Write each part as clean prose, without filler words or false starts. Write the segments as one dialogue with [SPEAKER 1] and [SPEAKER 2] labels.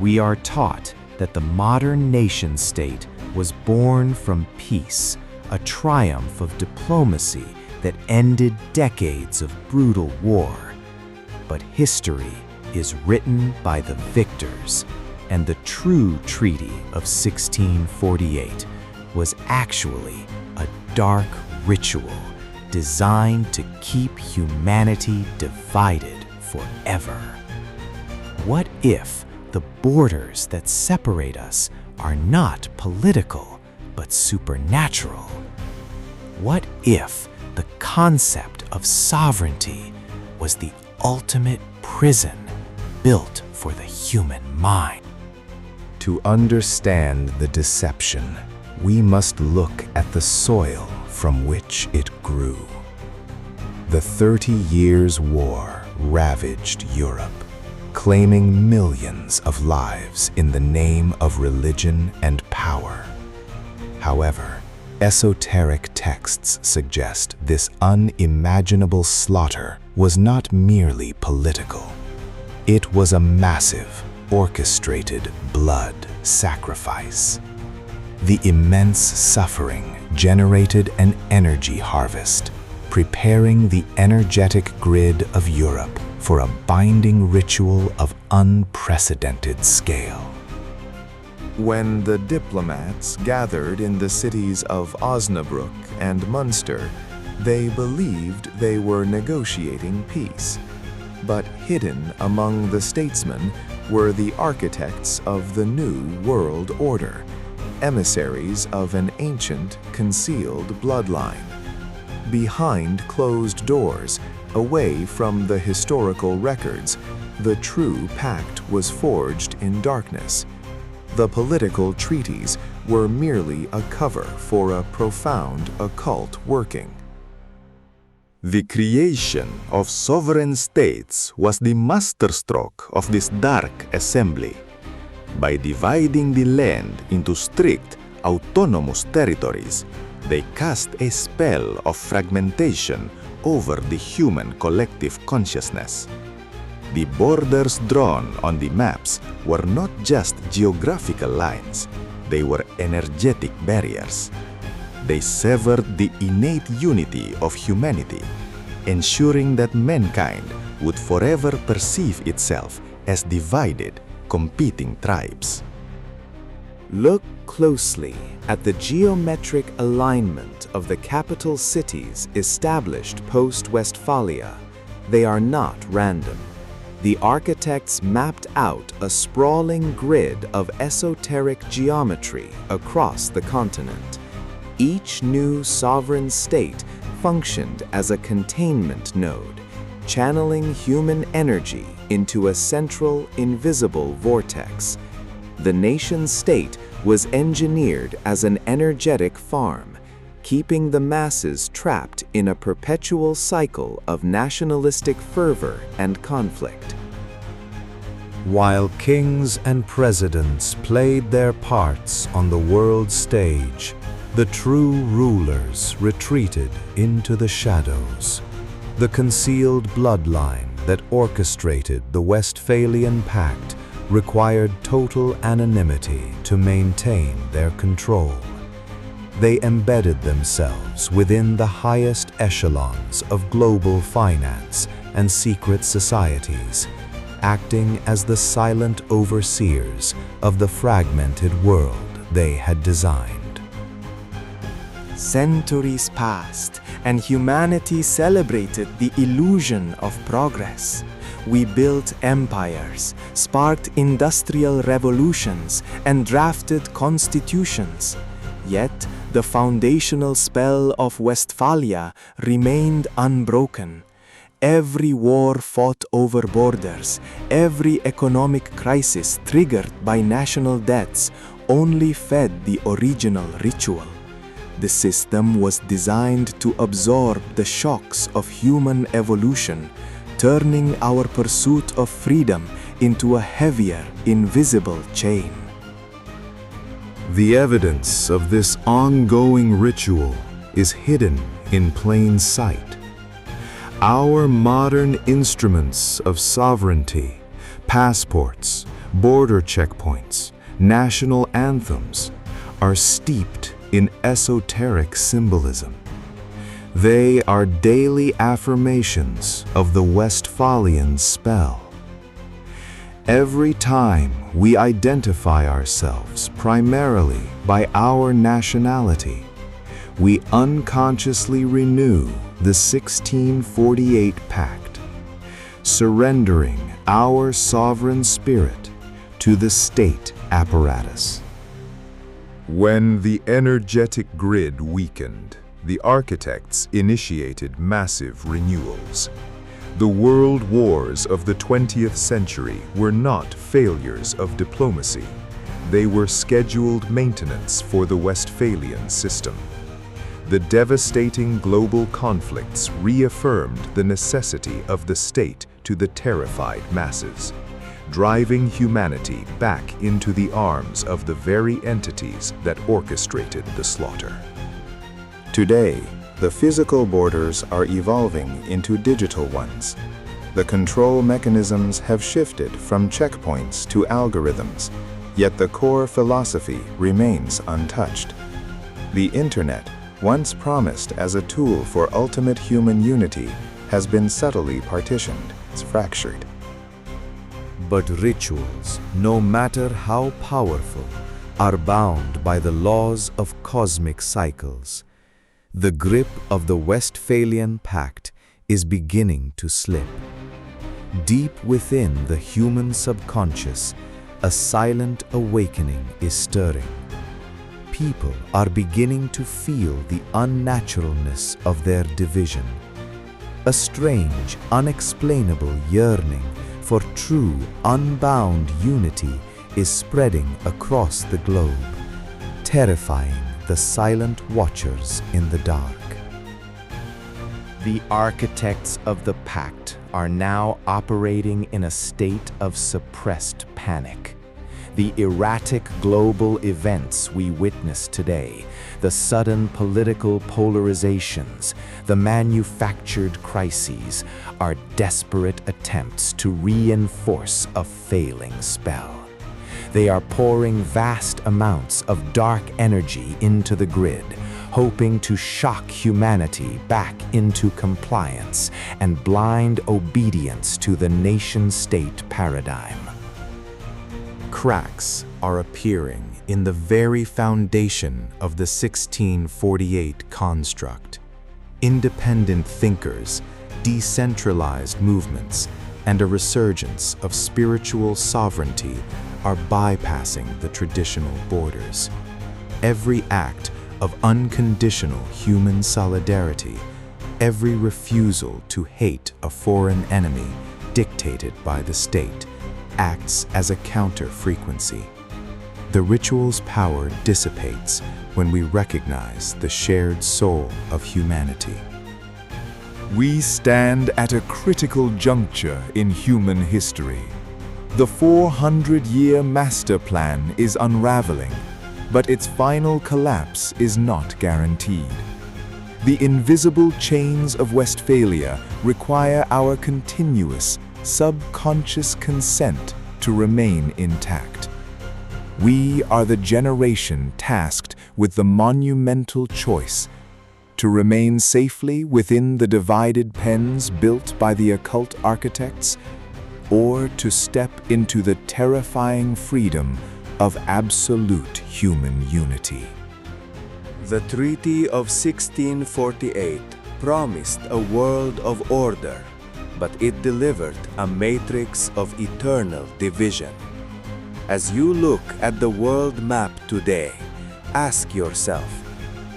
[SPEAKER 1] we are taught that the modern nation-state was born from peace, a triumph of diplomacy that ended decades of brutal war. But history is written by the victors, and the true Treaty of 1648 was actually a dark ritual designed to keep humanity divided forever. What if the borders that separate us are not political, but supernatural? What if the concept of sovereignty was the ultimate prison built for the human mind? To understand the deception, we must look at the soil from which it grew. The 30 Years' War ravaged Europe, claiming millions of lives in the name of religion and power. However, esoteric texts suggest this unimaginable slaughter was not merely political. It was a massive, orchestrated blood sacrifice. The immense suffering generated an energy harvest, preparing the energetic grid of Europe for a binding ritual of unprecedented scale.
[SPEAKER 2] When the diplomats gathered in the cities of Osnabrück and Munster, they believed they were negotiating peace. But hidden among the statesmen were the architects of the New World Order, emissaries of an ancient, concealed bloodline. Behind closed doors, away from the historical records, the true pact was forged in darkness. The political treaties were merely a cover for a profound occult working.
[SPEAKER 3] The creation of sovereign states was the masterstroke of this dark assembly. By dividing the land into strict, autonomous territories, they cast a spell of fragmentation over the human collective consciousness. The borders drawn on the maps were not just geographical lines, they were energetic barriers. They severed the innate unity of humanity, ensuring that mankind would forever perceive itself as divided, competing tribes.
[SPEAKER 1] Look closely at the geometric alignment of the capital cities established post-Westphalia. They are not random. The architects mapped out a sprawling grid of esoteric geometry across the continent. Each new sovereign state functioned as a containment node, channeling human energy into a central, invisible vortex. The nation-state was engineered as an energetic farm, keeping the masses trapped in a perpetual cycle of nationalistic fervor and conflict. While kings and presidents played their parts on the world stage, the true rulers retreated into the shadows. The concealed bloodline that orchestrated the Westphalian Pact required total anonymity to maintain their control. They embedded themselves within the highest echelons of global finance and secret societies, acting as the silent overseers of the fragmented world they had designed.
[SPEAKER 4] Centuries passed, and humanity celebrated the illusion of progress. We built empires, sparked industrial revolutions, and drafted constitutions. Yet, the foundational spell of Westphalia remained unbroken. Every war fought over borders, every economic crisis triggered by national debts only fed the original ritual. The system was designed to absorb the shocks of human evolution, turning our pursuit of freedom into a heavier, invisible chain.
[SPEAKER 3] The evidence of this ongoing ritual is hidden in plain sight. Our modern instruments of sovereignty, passports,
[SPEAKER 2] border checkpoints, national anthems are steeped in esoteric symbolism. They are daily affirmations of the Westphalian spell. Every time we identify ourselves primarily by our nationality, we unconsciously renew the 1648 Pact, surrendering our sovereign spirit to the state apparatus.
[SPEAKER 3] When the energetic grid weakened, the architects initiated massive renewals. The world wars of the 20th century were not failures of diplomacy. They were scheduled maintenance for the Westphalian system. The devastating global conflicts reaffirmed the necessity of the state to the terrified masses, driving humanity back into the arms of the very entities that orchestrated the slaughter.
[SPEAKER 2] Today, the physical borders are evolving into digital ones. The control mechanisms have shifted from checkpoints to algorithms, yet the core philosophy remains untouched. The Internet, once promised as a tool for ultimate human unity, has been subtly partitioned, fractured.
[SPEAKER 1] But rituals, no matter how powerful, are bound by the laws of cosmic cycles. The grip of the Westphalian Pact is beginning to slip. Deep within the human subconscious, a silent awakening is stirring. People are beginning to feel the unnaturalness of their division. A strange, unexplainable yearning for true, unbound unity is spreading across the globe, terrifying the silent watchers in the dark. The architects of the Pact are now operating in a state of suppressed panic. The erratic global events we witness today, the sudden political polarizations, the manufactured crises, are desperate attempts to reinforce a failing spell. They are pouring vast amounts of dark energy into the grid, hoping to shock humanity back into compliance and blind obedience to the nation-state paradigm. Cracks are appearing in the very foundation of the 1648 construct. Independent thinkers, decentralized movements, and a resurgence of spiritual sovereignty are bypassing the traditional borders. Every act of unconditional human solidarity, every refusal to hate a foreign enemy dictated by the state, acts as a counter-frequency. The ritual's power dissipates when we recognize the shared soul of humanity.
[SPEAKER 3] We stand at a critical juncture in human history. The 400-year master plan is unraveling, but its final collapse is not guaranteed. The invisible chains of Westphalia require our continuous, subconscious consent to remain intact. We are the generation tasked with the monumental choice to remain safely within the divided pens built by the occult architects, or to step into the terrifying freedom of absolute human unity.
[SPEAKER 4] The Treaty of 1648 promised a world of order, but it delivered a matrix of eternal division. As you look at the world map today, ask yourself,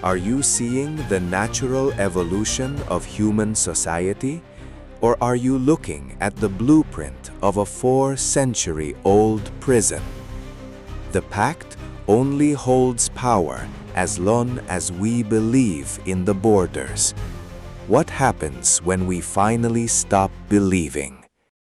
[SPEAKER 4] are you seeing the natural evolution of human society? Or are you looking at the blueprint of a 4-century-old prison? The Pact only holds power as long as we believe in the borders. What happens when we finally stop believing?